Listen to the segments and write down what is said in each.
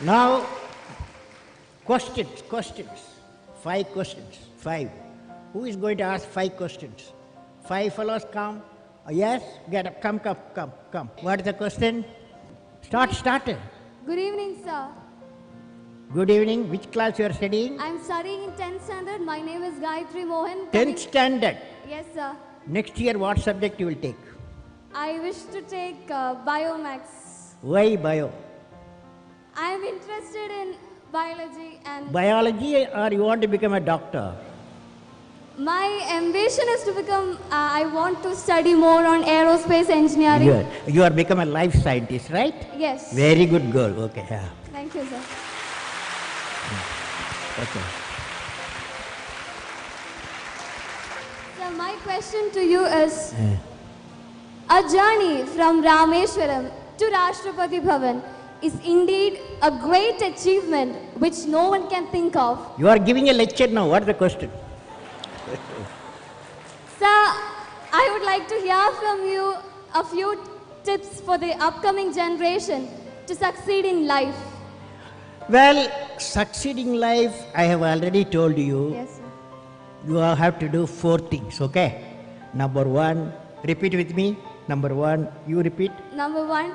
Now, questions. 5 questions. 5. Who is going to ask 5 questions? 5 fellows come. Yes? Get up. Come. What is the question? Start. Good evening, sir. Good evening. Which class you are studying? I'm studying in 10th standard. My name is Gayatri Mohan. 10th standard. Yes, sir. Next year, what subject you will take? I wish to take Biomax. Why bio? I'm interested in biology and Biology, or you want to become a doctor? my ambition is to become, I want to study more on aerospace engineering. You are become a life scientist, right? Yes. Very good girl. Okay. Yeah. Thank you, sir. Okay. So my question to you is, a journey from Rameshwaram to Rashtrapati Bhavan is indeed a great achievement which no one can think of. You are giving a lecture now. What is the question? Sir, I would like to hear from you a few tips for the upcoming generation to succeed in life. Well, succeeding life, I have already told you. Yes, sir. You have to do 4 things, okay? Number 1, repeat with me. Number 1, you repeat. Number 1,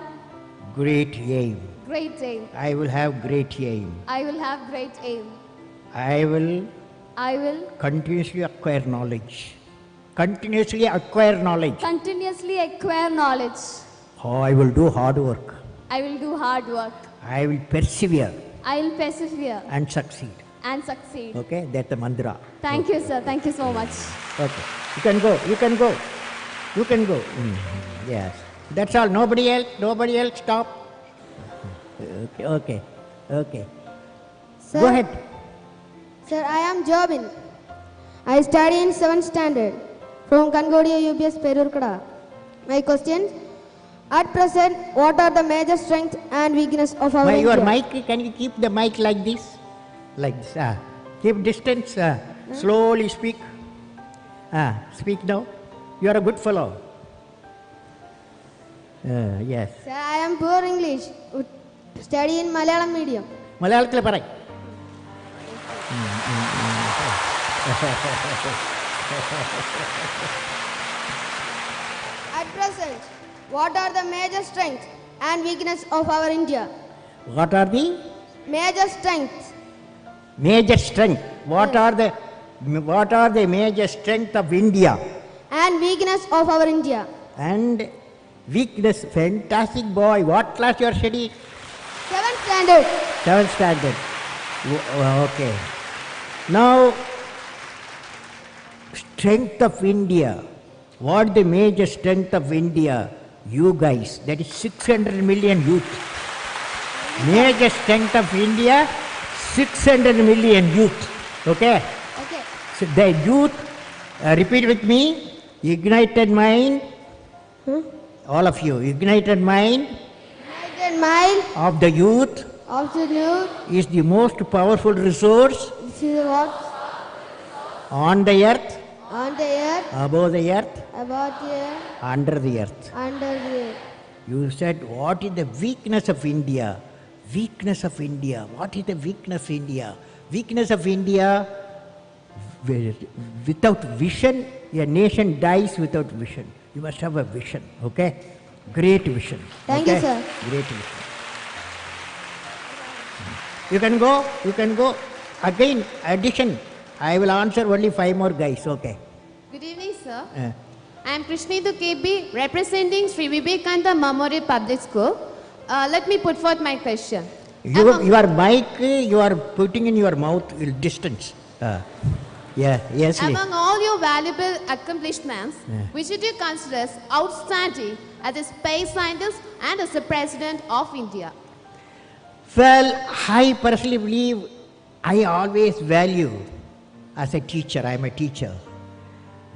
Great aim. great aim. I will have great aim. I will have great aim. I will I will continuously acquire knowledge. Continuously acquire knowledge. continuously acquire knowledge. Oh, I will do hard work. I will do hard work. I will persevere I will persevere and succeed. and succeed. Okay, that's the mantra. Thank you, sir. Thank you so much. Okay, you can go. Yes, that's all. Nobody else. Stop. Okay. Sir, Go ahead. Sir, I am Jobin. I study in 7th standard from Kangodia UPS Perurkada. My question: at present, what are the major strengths and weakness of our Your India? mic, can you keep the mic like this? Keep distance. Slowly speak. Speak now. You are a good fellow. Yes. Sir, I am poor English. Study in Malayalam medium. മലയാളത്തിൽ പറ. At present, what are the major strengths and weakness of our India? What are the Major strengths major strength? What are the major strength of India? and weakness of our India. And weakness. Fantastic boy. What class you are studying? 7th standard. 7th standard. Okay. Now, strength of India. What the major strength of India? You guys. That is 600 million youth. Major strength of India, 600 million youth. Okay? Okay. So the youth, repeat with me. Ignited mind. All of you. Ignited mind United mind of the youth of the new. is the most powerful resource This is what on the earth, on the earth, above the earth, about the earth, under the earth. under the earth. You said, what is the weakness of India? Weakness of India. What is the weakness of India? Weakness of India, without vision, a nation dies without vision. You must have a vision, okay? Great vision. Thank you, okay? sir. Great vision. You can go. Again, addition. I will answer only 5 more guys, okay? Good evening, sir. Uh, I am Krishnita KB, representing Sri Vivekananda Memorial Public School. Let me put forth my question. your mic, you are putting in your mouth distance. Yes. Among all your valuable accomplishments, which do you consider as outstanding as a space scientist and as the President of India? Well, I personally believe I always value as a teacher. I am a teacher.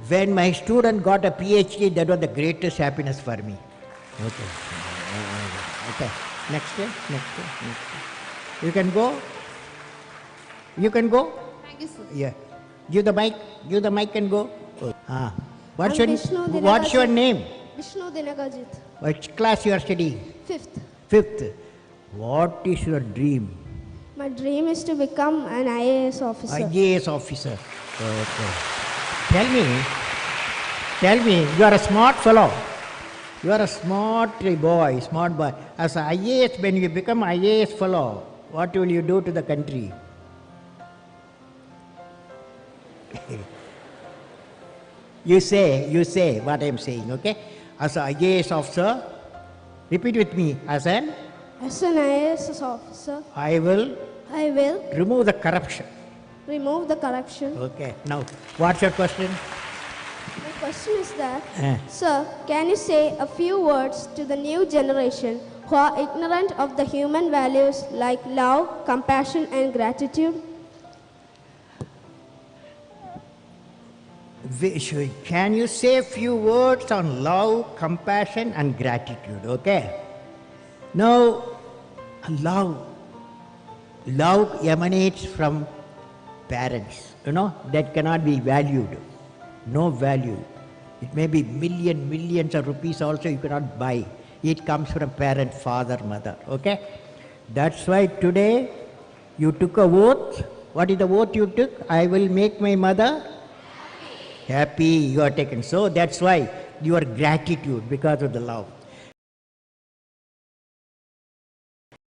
When my student got a PhD, that was the greatest happiness for me. Okay. Next year. You can go. Thank you, sir. Yeah. Give the mic and go. What's I'm Vishnu what's your Dinakajit. name? Vishnu Dinakajit. Which class you are studying? 5th. 5th. What is your dream? My dream is to become an IAS officer. IAS officer. Okay. Tell me, you are a smart fellow. You are a smart boy. As an IAS, when you become IAS fellow, what will you do to the country? You say what I am saying, okay? As an IAS officer, repeat with me. As an IAS officer, I will remove the corruption. remove the corruption. Okay. Now, what's your question? My question is that, Eh. sir, can you say a few words to the new generation who are ignorant of the human values like love, compassion, and gratitude? Can you say a few words on love, compassion, and gratitude? Okay. Now, love emanates from parents. That cannot be valued. No value. It may be millions of rupees also you cannot buy. It comes from parent, father, mother. Okay. That's why today you took a oath. What is the oath you took? I will make my mother happy. You are taken. So that's why your gratitude because of the love.